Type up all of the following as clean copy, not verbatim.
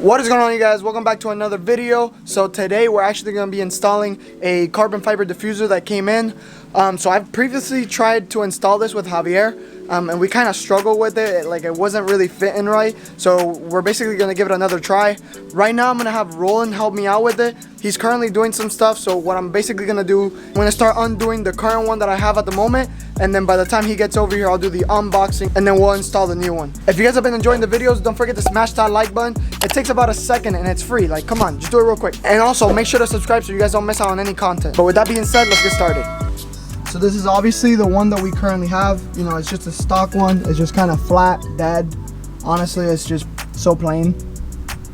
What is going on, you guys? Welcome back to another video. So today we're actually going to be installing a carbon fiber diffuser that came in. So I've previously tried to install this with Javier, and we kind of struggled with it. Like, it wasn't really fitting right. So we're basically going to give it another try. Right now I'm going to have Roland help me out with it. He's currently doing some stuff. So what I'm basically going to do, I'm going to start undoing the current one that I have at the moment. And then by the time he gets over here, I'll do the unboxing and then we'll install the new one. If you guys have been enjoying the videos, don't forget to smash that like button. It takes about a second and it's free. Like, come on, just do it real quick. And also make sure to subscribe so you guys don't miss out on any content. But with that being said, let's get started. So this is obviously the one that we currently have. You know, it's just a stock one. It's just kind of flat, dead. Honestly, it's just so plain.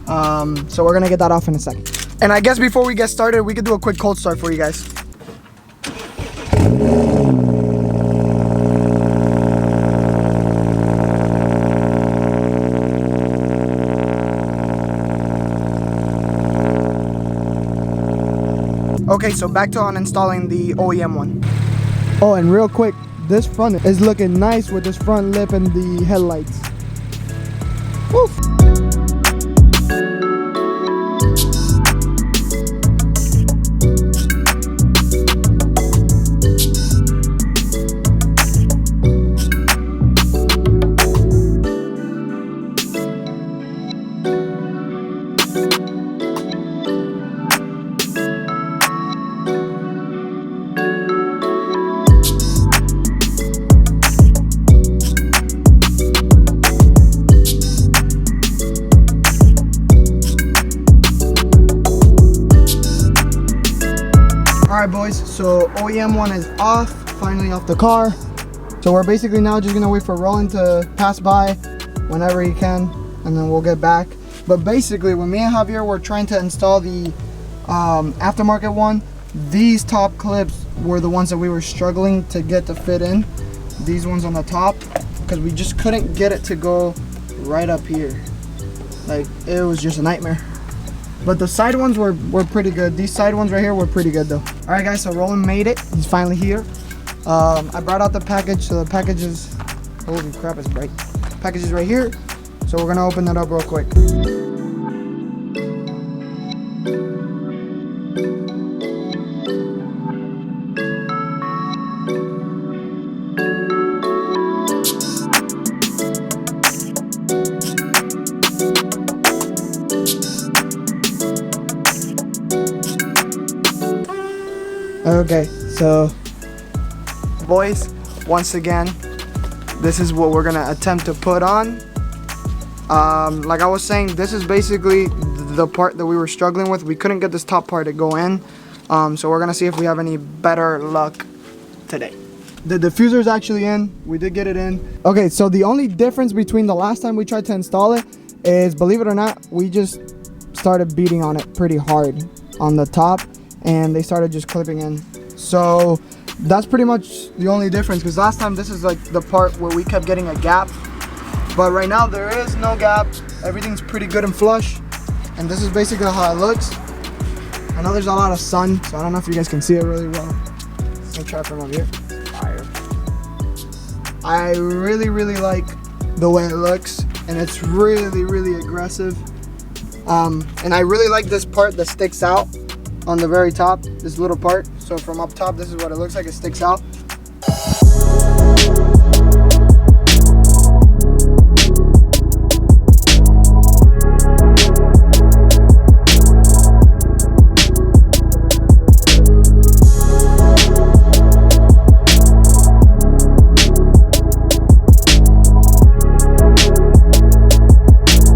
So we're gonna get that off in a second. And I guess before we get started, we could do a quick cold start for you guys. Okay, so back to uninstalling the OEM one. Oh, and real quick, this front is looking nice with this front lip and the headlights. Woof. Alright boys, so OEM one is off, finally off the car. So we're basically now just gonna wait for Roland to pass by whenever he can, and then we'll get back. But basically, when me and Javier were trying to install the aftermarket one, these top clips were the ones that we were struggling to get to fit in. These ones on the top, because we just couldn't get it to go right up here. Like, it was just a nightmare. But the side ones were pretty good. These side ones right here were pretty good though. All right guys, so Roland made it. He's finally here. I brought out the package. So the package is, holy crap, it's bright. Package is right here. So we're gonna open that up real quick. Okay, so boys, once again, this is what we're gonna attempt to put on. Like I was saying, this is basically the part that we were struggling with. We couldn't get this top part to go in, so we're gonna see if we have any better luck today. The diffuser is actually in. We did get it in. Okay, so the only difference between the last time we tried to install it is, believe it or not, we just started beating on it pretty hard on the top, and they started just clipping in. So that's pretty much the only difference, because last time this is like the part where we kept getting a gap, but right now there is no gap. Everything's pretty good and flush, and this is basically how it looks. I know there's a lot of sun, so I don't know if you guys can see it really well. Let me try from up here. Fire. I really like the way it looks, and it's really aggressive. And I really like this part that sticks out on the very top, this little part. So from up top, this is what it looks like. It sticks out.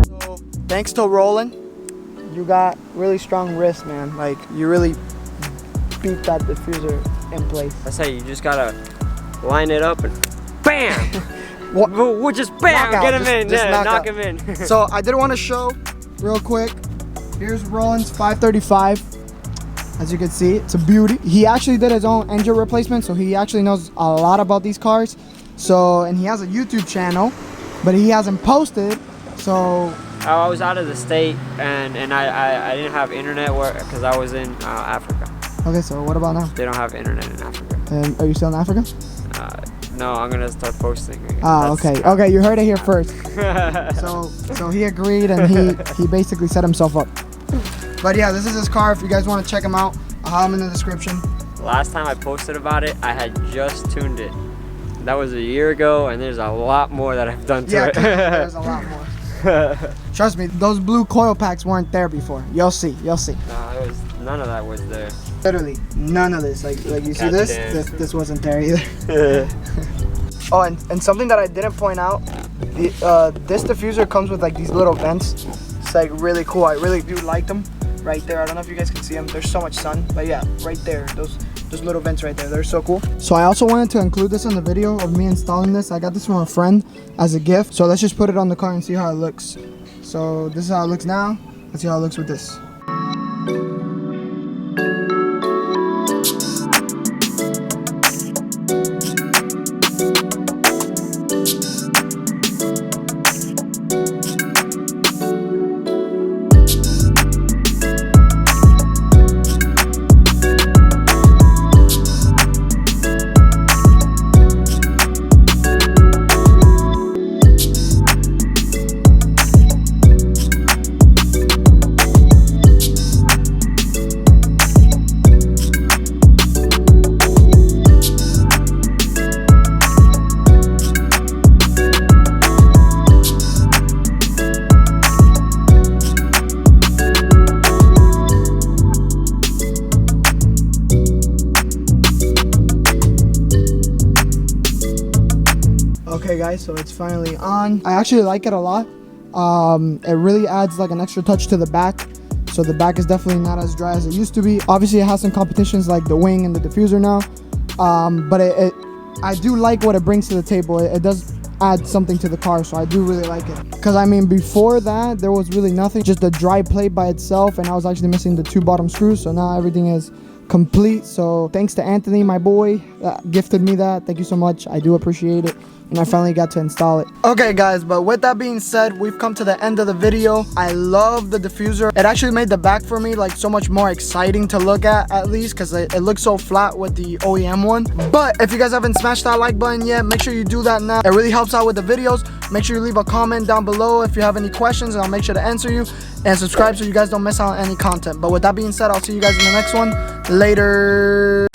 So, thanks to Roland, you got really strong wrists, man. Like, you really beat that diffuser in place. I say you just gotta line it up and bam! We'll just bam! Knockout. Get him in, just yeah, knock him in. So I did want to show real quick. Here's Roland's 535. As you can see, it's a beauty. He actually did his own engine replacement, so he actually knows a lot about these cars. So, and he has a YouTube channel, but he hasn't posted, so I was out of the state, and I didn't have internet because I was in Africa. Okay, so what about now? They don't have internet in Africa. And are you still in Africa? No, I'm gonna start posting. Okay. Okay, you heard it here first. So he agreed, and he basically set himself up. But yeah, this is his car. If you guys want to check him out, I'll have him in the description. Last time I posted about it, I had just tuned it. That was a year ago, and there's a lot more that I've done to it. Yeah, there's a lot more. Trust me, those blue coil packs weren't there before. You'll see. You'll see. No, none of that was there. Literally none of this. Like you see this wasn't there either. Oh, and something that I didn't point out, this diffuser comes with like these little vents. It's like really cool. I really do like them. Right there, I don't know if you guys can see them. There's so much sun, but yeah, right there, those little vents right there, they're so cool. So I also wanted to include this in the video of me installing this. I got this from a friend as a gift, so let's just put it on the car and see how it looks. So this is how it looks now. Let's see how it looks with this. Okay guys, so it's finally on. I actually like it a lot. It really adds like an extra touch to the back. So the back is definitely not as dry as it used to be. Obviously it has some competitions like the wing and the diffuser now. But I do like what it brings to the table. It does add something to the car, so I do really like it. Because I mean, before that there was really nothing, just a dry plate by itself, and I was actually missing the 2 bottom screws. So now everything is complete. So thanks to Anthony, my boy, that gifted me that. Thank you so much. I do appreciate it. And I finally got to install it. Okay guys, but with that being said, we've come to the end of the video. I love the diffuser. It actually made the back for me like so much more exciting to look at least, because it looks so flat with the OEM one. But if you guys haven't smashed that like button yet, make sure you do that now. It really helps out with the videos. Make sure you leave a comment down below if you have any questions, and I'll make sure to answer you. And subscribe so you guys don't miss out on any content. But with that being said, I'll see you guys in the next one. Later.